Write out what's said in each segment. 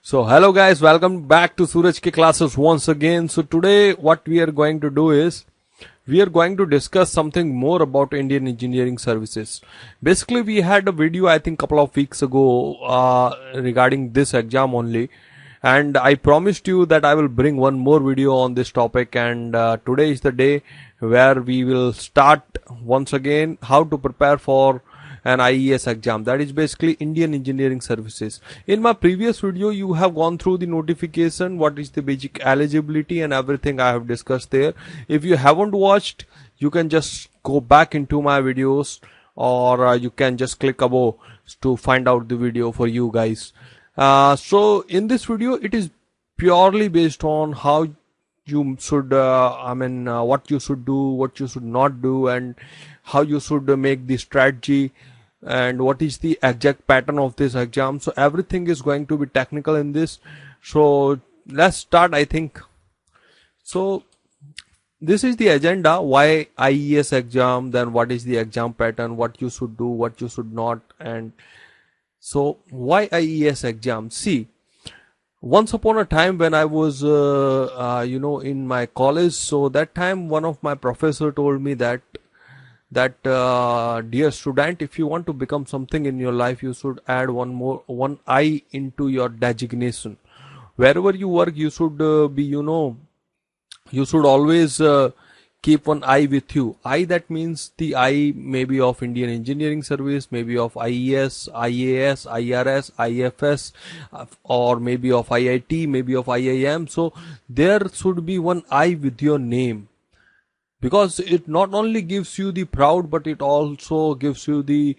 So hello guys, welcome back to Suraj K classes once again. So today what we are going to do is we are going to discuss something more about Indian engineering services. Basically we had a video I think couple of weeks ago regarding this exam only, and I promised you that I will bring one more video on this topic, and today is the day where we will start once again how to prepare for an IES exam, that is basically Indian Engineering Services. In my previous video you have gone through the notification, what is the basic eligibility and everything I have discussed there. If you haven't watched, you can just go back into my videos, or you can just click above to find out the video for you guys. So in this video it is purely based on how you should what you should do, what you should not do, and how you should make the strategy, and what is the exact pattern of this exam. So everything is going to be technical in this. So let's start, I think. So this is the agenda: why IES exam, then what is the exam pattern, what you should do, what you should not. And so why IES exam? See, once upon a time when I was in my college, so that time one of my professor told me that dear student, if you want to become something in your life, you should add one I into your designation. Wherever you work, you should you should always keep one I with you. I, that means the I maybe of Indian Engineering Service, maybe of IES, IAS, IRS, IFS, or maybe of IIT, maybe of IIM. So there should be one I with your name, because it not only gives you the proud, but it also gives you the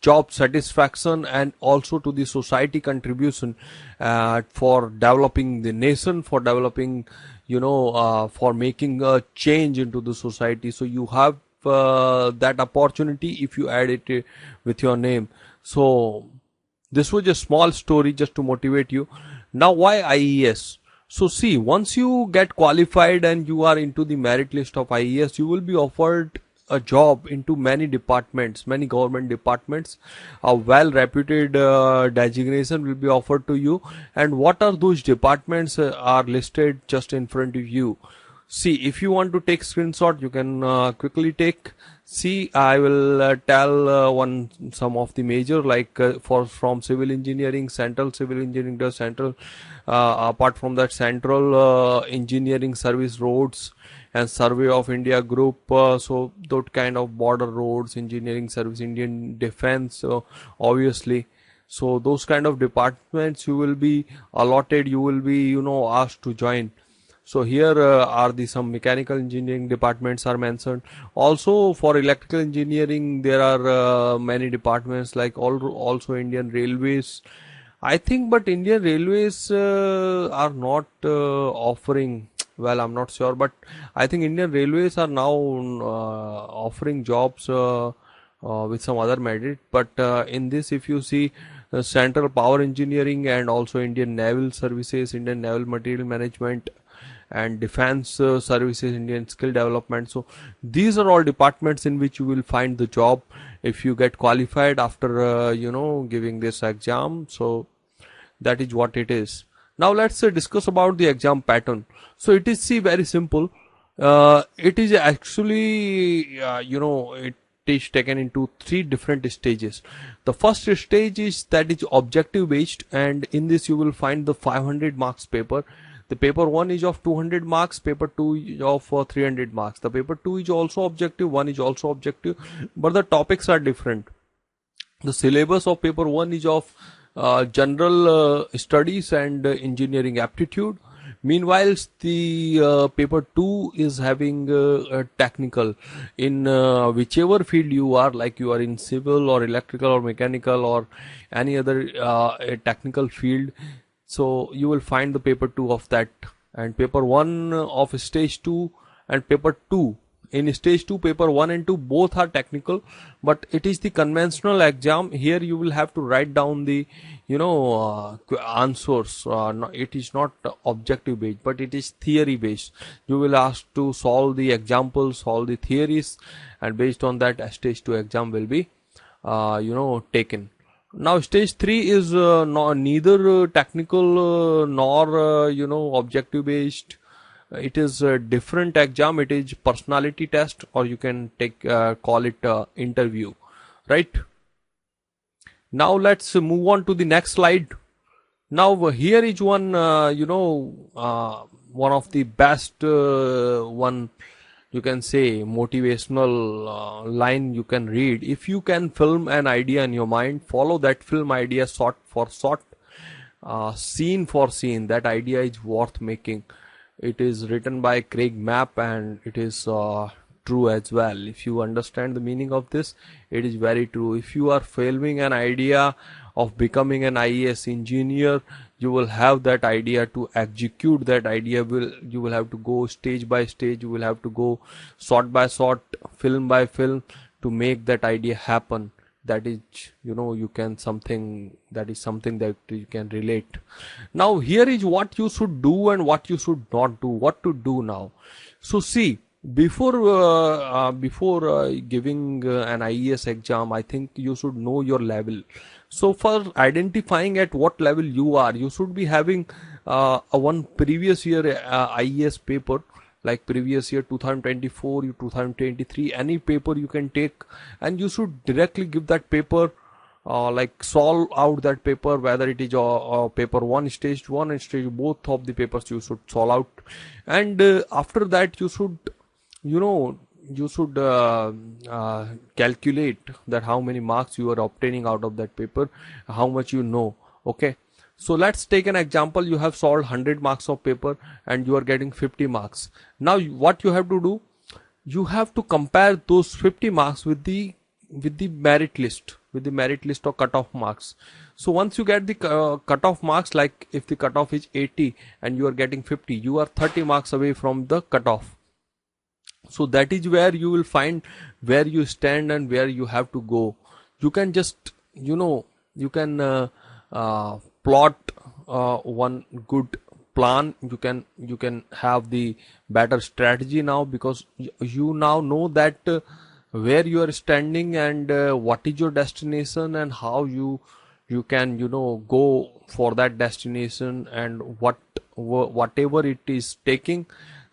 job satisfaction, and also to the society contribution for developing the nation, for developing for making a change into the society. So you have that opportunity if you add it with your name. So this was a small story just to motivate you. Now why IES? So see, once you get qualified and you are into the merit list of IES, you will be offered a job into many departments, many government departments. A well reputed designation will be offered to you. And what are those departments are listed just in front of you. See, if you want to take screenshot, you can quickly take. See, I will tell some of the major, like from civil engineering, central civil engineering does central. Apart from that, central engineering service, roads and survey of India group. So that kind of border roads, engineering service, Indian defense, obviously. So those kind of departments you will be allotted. You will be asked to join. So here are some mechanical engineering departments are mentioned. Also for electrical engineering there are many departments, like also Indian Railways, I think, but Indian Railways are not offering, well, I'm not sure, but I think Indian Railways are now offering jobs with some other merit. But in this, if you see Central Power Engineering, and also Indian Naval Services, Indian Naval Material Management, and Defense Services, Indian Skill Development. So these are all departments in which you will find the job if you get qualified after giving this exam. So that is what it is. Now let's discuss about the exam pattern. So it is, see, very simple. It is actually it is taken into three different stages. The first stage is that is objective based, and in this you will find the 500 marks paper. The paper 1 is of 200 marks, paper 2 is of 300 marks. The paper 2 is also objective, 1 is also objective, but the topics are different. The syllabus of paper 1 is of general studies and engineering aptitude. Meanwhile, the paper 2 is having technical in whichever field you are, like you are in civil or electrical or mechanical or any other technical field. So you will find the paper 2 of that, and paper 1 of stage 2 and paper 2. In stage 2, paper 1 and 2 both are technical, but it is the conventional exam. Here you will have to write down the answers. It is not objective based, but it is theory based. You will ask to solve the examples, solve the theories, and based on that stage 2 exam will be taken. Now stage 3 is neither technical nor objective based. It is a different exam. It is personality test, or you can take call it interview, right? Now let's move on to the next slide. Now here is one one of the best one, you can say, motivational line you can read. If you can film an idea in your mind, follow that film idea shot for shot, scene for scene. That idea is worth making. It is written by Craig Mapp, and it is true as well. If you understand the meaning of this, it is very true. If you are filming an idea of becoming an IES engineer, you will have that idea. To execute that idea, you will have to go stage by stage, you will have to go shot by shot, film by film, to make that idea happen. That is, you can something, that is something that you can relate. Now here is what you should do and what you should not do, what to do now. So see, before giving an IES exam, I think you should know your level. So for identifying at what level you are, you should be having a one previous year IES paper, like previous year 2024, 2023, any paper you can take, and you should directly give that paper, like solve out that paper, whether it is paper 1 stage 1 and stage, both of the papers you should solve out. And after that you should calculate that how many marks you are obtaining out of that paper, how much okay. So let's take an example. You have solved 100 marks of paper and you are getting 50 marks. Now what you have to do, you have to compare those 50 marks with the merit list, or cutoff marks. So once you get the cutoff marks, like if the cutoff is 80 and you are getting 50, you are 30 marks away from the cutoff. So that is where you will find where you stand and where you have to go. You can just you can plot one good plan. You can have the better strategy now, because you now know that where you are standing and what is your destination, and how you can go for that destination, and whatever it is taking,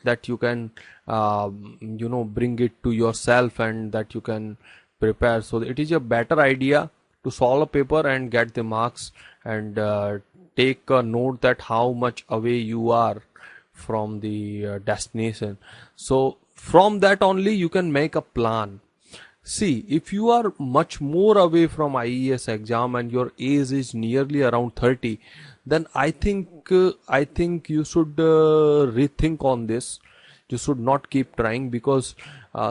that you can bring it to yourself, and that you can prepare. So it is a better idea to solve a paper and get the marks, and take a note that how much away you are from the destination. So from that only you can make a plan. See, if you are much more away from IES exam and your age is nearly around 30, then I think you should rethink on this. You should not keep trying, because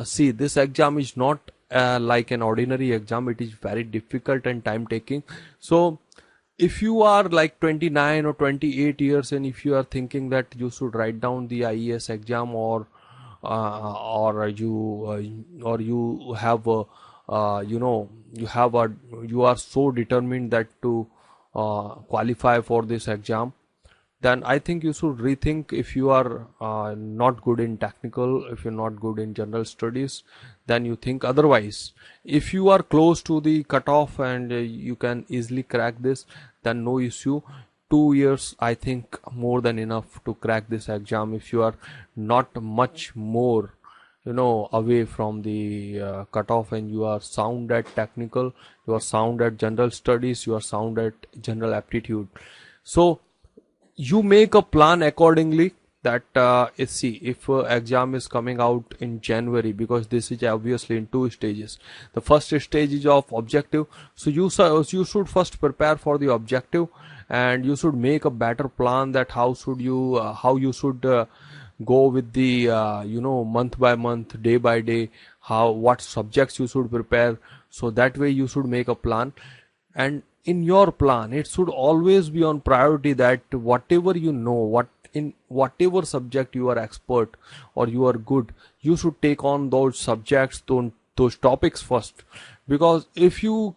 see, this exam is not like an ordinary exam. It is very difficult and time taking. So if you are like 29 or 28 years, and if you are thinking that you should write down the IES exam, or you have you are so determined that to qualify for this exam, then I think you should rethink. If you are not good in technical, if you're not good in general studies, then you think otherwise. If you are close to the cutoff and you can easily crack this, then no issue. 2 years, I think, more than enough to crack this exam. If you are not much more away from the cutoff, and you are sound at technical, you are sound at general studies, you are sound at general aptitude. So you make a plan accordingly, that see, if exam is coming out in January, because this is obviously in 2 stages. The first stage is of objective. So you should first prepare for the objective, and you should make a better plan, that how you should go with the month by month, day by day, what subjects you should prepare. So that way you should make a plan, and in your plan it should always be on priority, that whatever in whatever subject you are expert or you are good, you should take on those subjects, those topics first. Because if you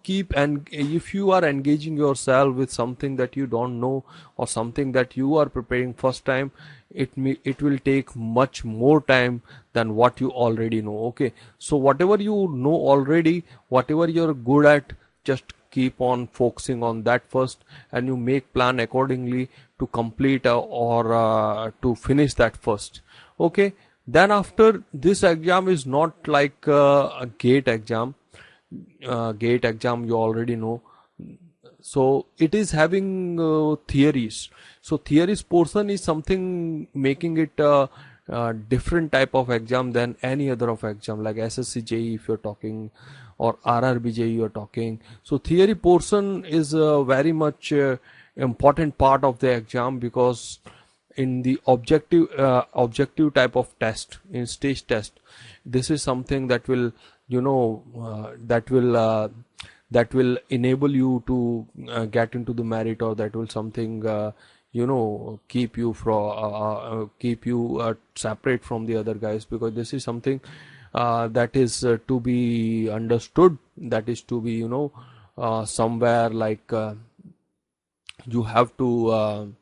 are engaging yourself with something that you don't know, or something that you are preparing first time, it will take much more time than what you already know. Okay, so whatever you know already, whatever you're good at, just keep on focusing on that first, and you make plan accordingly to complete or to finish that first. Okay, then after this exam is not like a gate exam. Gate exam you already know, so it is having theories. So theories portion is something making it a different type of exam than any other of exam, like SSC JE if you're talking, or RRB JE you're talking. So theory portion is a very much important part of the exam, because in the objective type of test, in stage test, this is something that will, you know, that will enable you to get into the merit, or that will something keep you separate from the other guys, because this is something that is to be understood, that is to be somewhere like you have to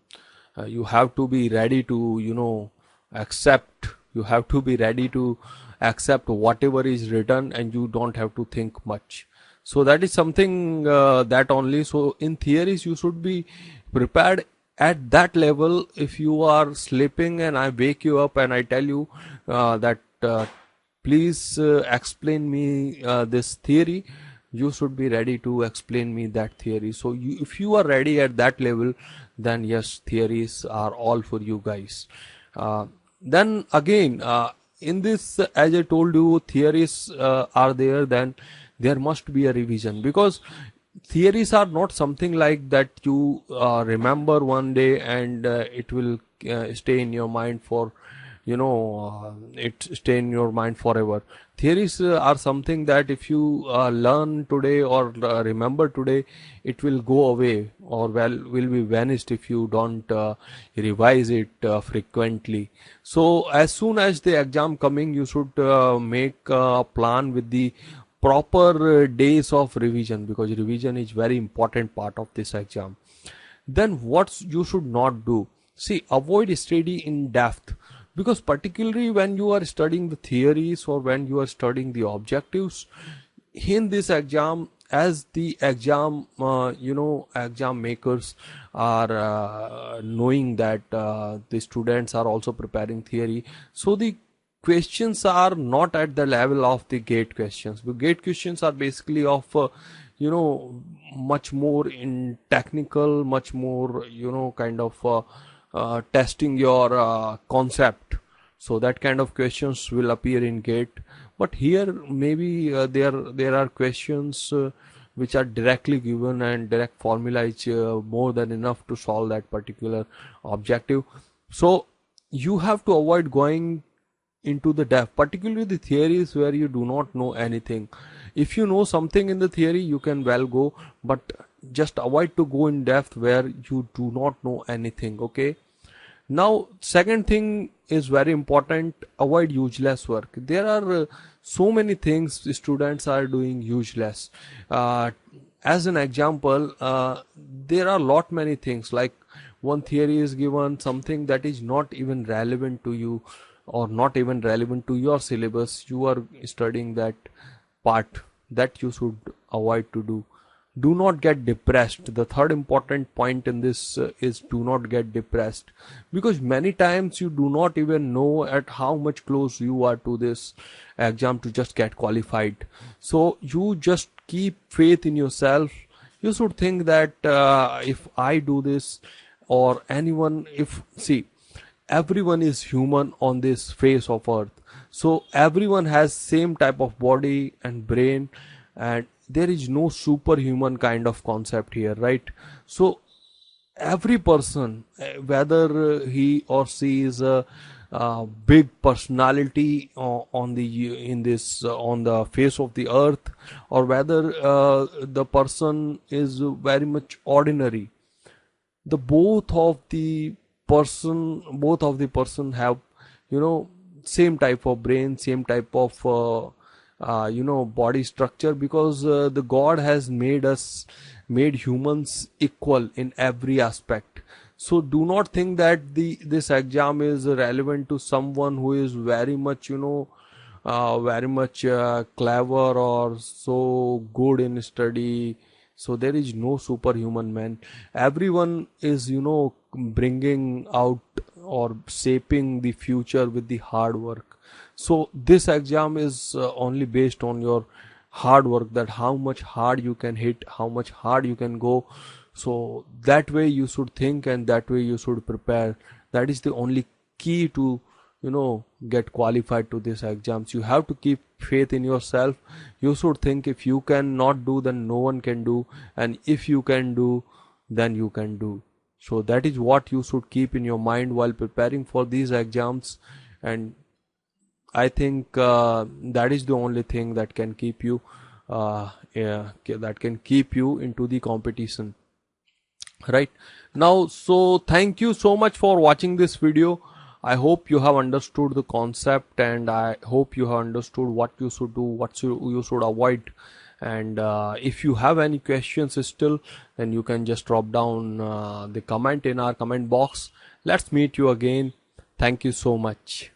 be ready to accept, you have to be ready to accept whatever is written, and you don't have to think much. So that is something that only. So in theories you should be prepared at that level. If you are sleeping and I wake you up and I tell you that please explain me this theory, you should be ready to explain me that theory. So if you are ready at that level, then yes, theories are all for you guys. Then again, in this, as I told you, theories are there, then there must be a revision, because theories are not something like that you remember one day and it will stay in your mind for it stay in your mind forever. Theories are something that if you learn today or remember today, it will go away, or will be vanished if you don't revise it frequently. So as soon as the exam coming, you should make a plan with the proper days of revision, because revision is very important part of this exam. Then what you should not do, see, avoid study in depth, because particularly when you are studying the theories or when you are studying the objectives in this exam, as the exam exam makers are knowing that the students are also preparing theory, so the questions are not at the level of the gate questions. The gate questions are basically of much more in technical, much more kind of testing your concept. So that kind of questions will appear in gate. But here maybe there are questions which are directly given, and direct formula is more than enough to solve that particular objective. So you have to avoid going into the depth, particularly the theories where you do not know anything. If you know something in the theory, you can well go, but just avoid to go in depth where you do not know anything. Okay, now second thing is very important, avoid useless work. There are so many things students are doing useless. As an example, there are lot many things, like one theory is given, something that is not even relevant to you or not even relevant to your syllabus. You are studying that part, that you should avoid to do. Do not get depressed. The third important point in this is do not get depressed, because many times you do not even know at how much close you are to this exam to just get qualified. So you just keep faith in yourself. You should think that if I do this, or anyone, see, everyone is human on this face of earth, so everyone has same type of body and brain, and there is no superhuman kind of concept here, right? So every person, whether he or she is a big personality on the face of the earth, or whether the person is very much ordinary, the both of the person have same type of brain, same type of body structure, because the God has made humans equal in every aspect. So do not think that this exam is relevant to someone who is very much clever or so good in study, So there is no superhuman man. Everyone is, bringing out or shaping the future with the hard work. So this exam is only based on your hard work, that how much hard you can hit, how much hard you can go. So that way you should think, and that way you should prepare. That is the only key to get qualified to these exams. You have to keep faith in yourself. You should think, if you cannot do, then no one can do, and if you can do, then you can do. So that is what you should keep in your mind while preparing for these exams. And I think that is the only thing that can keep you that can keep you into the competition right now. So thank you so much for watching this video. I hope you have understood the concept, and I hope you have understood what you should do, what you should avoid. And if you have any questions still, then you can just drop down the comment in our comment box. Let's meet you again. Thank you so much.